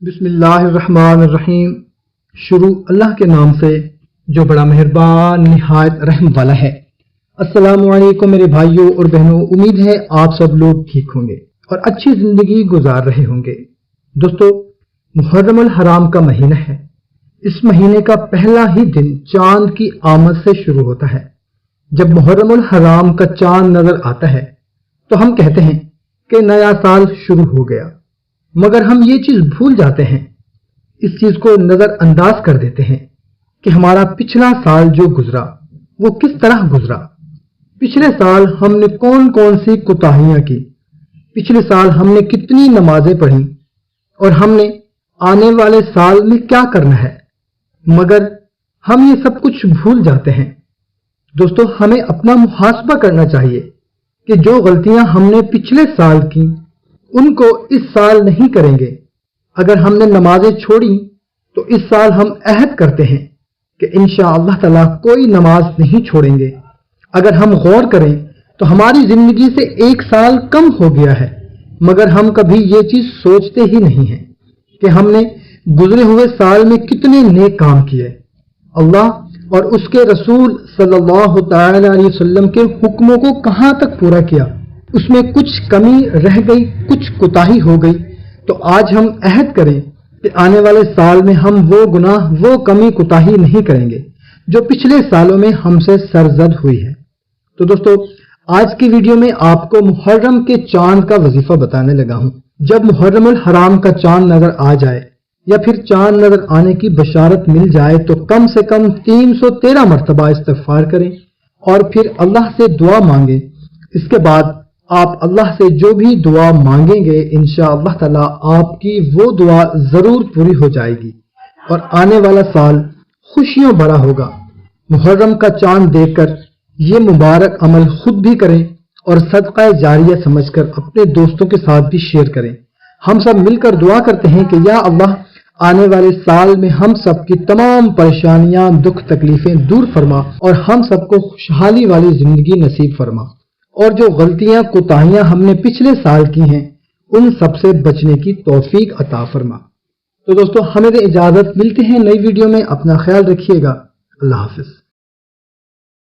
بسم اللہ الرحمن الرحیم۔ شروع اللہ کے نام سے جو بڑا مہربان نہایت رحم والا ہے۔ السلام علیکم میرے بھائیوں اور بہنوں، امید ہے آپ سب لوگ ٹھیک ہوں گے اور اچھی زندگی گزار رہے ہوں گے۔ دوستو، محرم الحرام کا مہینہ ہے۔ اس مہینے کا پہلا ہی دن چاند کی آمد سے شروع ہوتا ہے۔ جب محرم الحرام کا چاند نظر آتا ہے تو ہم کہتے ہیں کہ نیا سال شروع ہو گیا، مگر ہم یہ چیز بھول جاتے ہیں، اس چیز کو نظر انداز کر دیتے ہیں کہ ہمارا پچھلا سال جو گزرا وہ کس طرح گزرا۔ پچھلے سال ہم نے کون کون سی کوتاہیاں کی، پچھلے سال ہم نے کتنی نمازیں پڑھی اور ہم نے آنے والے سال میں کیا کرنا ہے، مگر ہم یہ سب کچھ بھول جاتے ہیں۔ دوستو، ہمیں اپنا محاسبہ کرنا چاہیے کہ جو غلطیاں ہم نے پچھلے سال کی ان کو اس سال نہیں کریں گے۔ اگر ہم نے نمازیں چھوڑی تو اس سال ہم عہد کرتے ہیں کہ انشاءاللہ تعالی کوئی نماز نہیں چھوڑیں گے۔ اگر ہم غور کریں تو ہماری زندگی سے ایک سال کم ہو گیا ہے، مگر ہم کبھی یہ چیز سوچتے ہی نہیں ہیں کہ ہم نے گزرے ہوئے سال میں کتنے نیک کام کیے، اللہ اور اس کے رسول صلی اللہ تعالی علیہ وسلم کے حکموں کو کہاں تک پورا کیا، اس میں کچھ کمی رہ گئی، کچھ کوتاہی ہو گئی، تو آج ہم عہد کریں کہ آنے والے سال میں ہم وہ گناہ، وہ کمی کوتاہی نہیں کریں گے جو پچھلے سالوں میں ہم سے سرزد ہوئی ہے۔ تو دوستو، آج کی ویڈیو میں آپ کو محرم کے چاند کا وظیفہ بتانے لگا ہوں۔ جب محرم الحرام کا چاند نظر آ جائے یا پھر چاند نظر آنے کی بشارت مل جائے تو کم سے کم 313 مرتبہ استغفار کریں اور پھر اللہ سے دعا مانگیں۔ اس کے بعد آپ اللہ سے جو بھی دعا مانگیں گے انشاءاللہ تعالی آپ کی وہ دعا ضرور پوری ہو جائے گی اور آنے والا سال خوشیوں بھرا ہوگا۔ محرم کا چاند دیکھ کر یہ مبارک عمل خود بھی کریں اور صدقہ جاریہ سمجھ کر اپنے دوستوں کے ساتھ بھی شیئر کریں۔ ہم سب مل کر دعا کرتے ہیں کہ یا اللہ، آنے والے سال میں ہم سب کی تمام پریشانیاں، دکھ، تکلیفیں دور فرما اور ہم سب کو خوشحالی والی زندگی نصیب فرما، اور جو غلطیاں، کوتاہیاں ہم نے پچھلے سال کی ہیں ان سب سے بچنے کی توفیق عطا فرما۔ تو دوستو، ہمیں اجازت، ملتے ہیں نئی ویڈیو میں، اپنا خیال رکھیے گا، اللہ حافظ۔